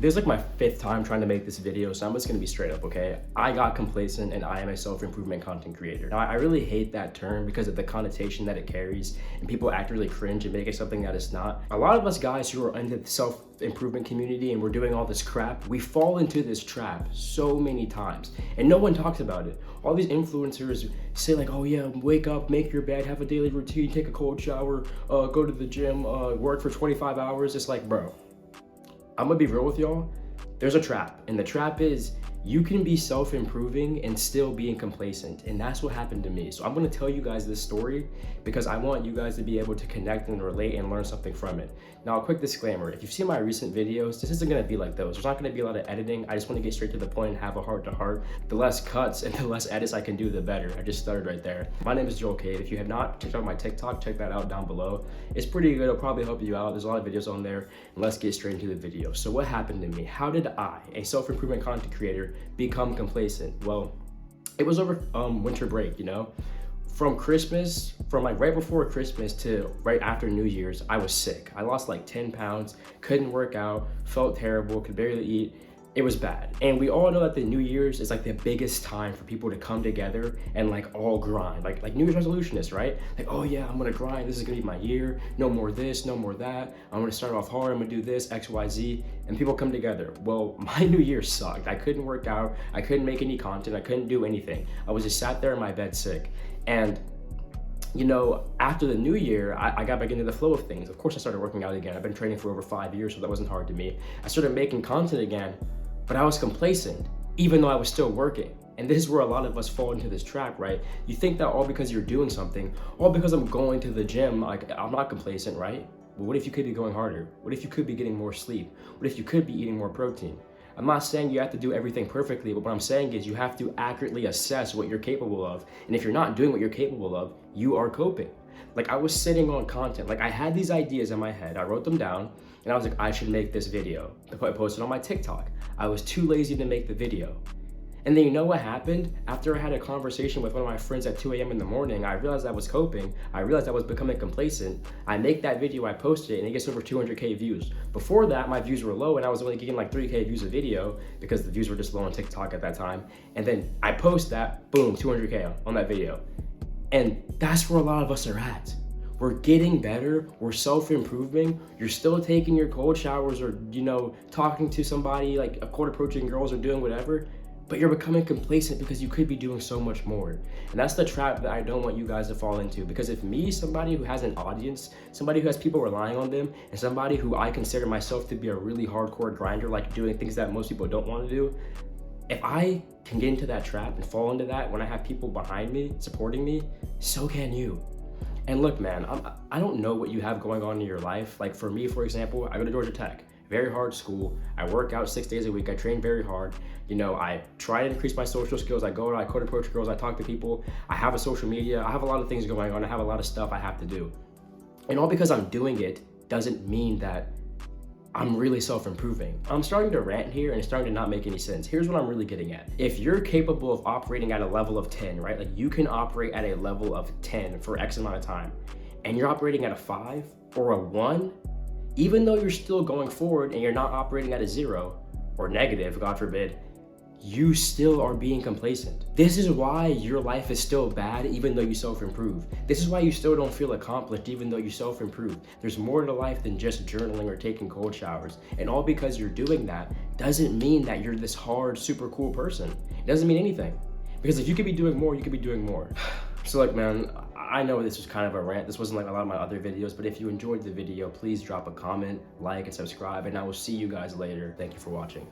This is like my 5th time trying to make this video, so I'm just gonna be straight up, okay? I got complacent and I am a self-improvement content creator. Now, I really hate that term because of the connotation that it carries, and people act really cringe and make it something that it's not. A lot of us guys who are into the self-improvement community and we're doing all this crap, we fall into this trap so many times, and no one talks about it. All these influencers say like, oh yeah, wake up, make your bed, have a daily routine, take a cold shower, go to the gym, work for 25 hours. It's like, bro, I'm gonna be real with y'all. There's a trap, and the trap is you can be self-improving and still being complacent, and that's what happened to me. So I'm gonna tell you guys this story because I want you guys to be able to connect and relate and learn something from it. Now, a quick disclaimer, if you've seen my recent videos, this isn't gonna be like those. There's not gonna be a lot of editing. I just wanna get straight to the point and have a heart-to-heart. The less cuts and the less edits I can do, the better. I just stuttered right there. My name is Joel Cade. If you have not checked out my TikTok, check that out down below. It's pretty good, it'll probably help you out. There's a lot of videos on there, and let's get straight into the video. So what happened to me? How did I, a self-improvement content creator, become complacent? Well, it was over winter break, you know? From like right before Christmas to right after New Year's, I was sick. I lost like 10 pounds, couldn't work out, felt terrible, could barely eat. It was bad. And we all know that the New Year's is like the biggest time for people to come together and like all grind. Like New Year's resolutionist, right? Like, oh yeah, I'm gonna grind. This is gonna be my year. No more this, no more that. I'm gonna start off hard. I'm gonna do this, X, Y, Z. And people come together. Well, my New Year sucked. I couldn't work out. I couldn't make any content. I couldn't do anything. I was just sat there in my bed sick. And you know, after the new year, I got back into the flow of things. Of course, I started working out again. I've been training for over 5 years, so that wasn't hard to me. I started making content again, but I was complacent, even though I was still working. And this is where a lot of us fall into this trap, right? You think that all because you're doing something, all because I'm going to the gym, like I'm not complacent, right? But what if you could be going harder? What if you could be getting more sleep? What if you could be eating more protein? I'm not saying you have to do everything perfectly, but what I'm saying is you have to accurately assess what you're capable of. And if you're not doing what you're capable of, you are coping. Like I was sitting on content, like I had these ideas in my head, I wrote them down, and I was like, I should make this video. I posted it on my TikTok. I was too lazy to make the video. And then you know what happened? After I had a conversation with one of my friends at 2 a.m. in the morning, I realized I was coping. I realized I was becoming complacent. I make that video, I posted it, and it gets over 200K views. Before that, my views were low, and I was only getting like 3K views a video because the views were just low on TikTok at that time. And then I post that, boom, 200K on that video. And that's where a lot of us are at. We're getting better, we're self-improving, you're still taking your cold showers or, you know, talking to somebody like a cold approaching girls or doing whatever, but you're becoming complacent because you could be doing so much more. And that's the trap that I don't want you guys to fall into, because if me, somebody who has an audience, somebody who has people relying on them, and somebody who I consider myself to be a really hardcore grinder, like doing things that most people don't want to do, if I can get into that trap and fall into that when I have people behind me, supporting me, so can you. And look, man, I don't know what you have going on in your life. Like for me, for example, I go to Georgia Tech, very hard school. I work out 6 days a week. I train very hard. You know, I try to increase my social skills. I cold approach girls. I talk to people. I have a social media. I have a lot of things going on. I have a lot of stuff I have to do. And all because I'm doing it doesn't mean that I'm really self-improving. I'm starting to rant here and it's starting to not make any sense. Here's what I'm really getting at. If you're capable of operating at a level of 10, right? Like you can operate at a level of 10 for X amount of time, and you're operating at a 5 or a 1, even though you're still going forward and you're not operating at a 0 or negative, God forbid, you still are being complacent. This is why your life is still bad even though you self-improve. This is why you still don't feel accomplished even though you self-improve. There's more to life than just journaling or taking cold showers. And all because you're doing that doesn't mean that you're this hard, super cool person. It doesn't mean anything. Because if you could be doing more, you could be doing more. So like, man, I know this was kind of a rant. This wasn't like a lot of my other videos, but if you enjoyed the video, please drop a comment, like, and subscribe, and I will see you guys later. Thank you for watching.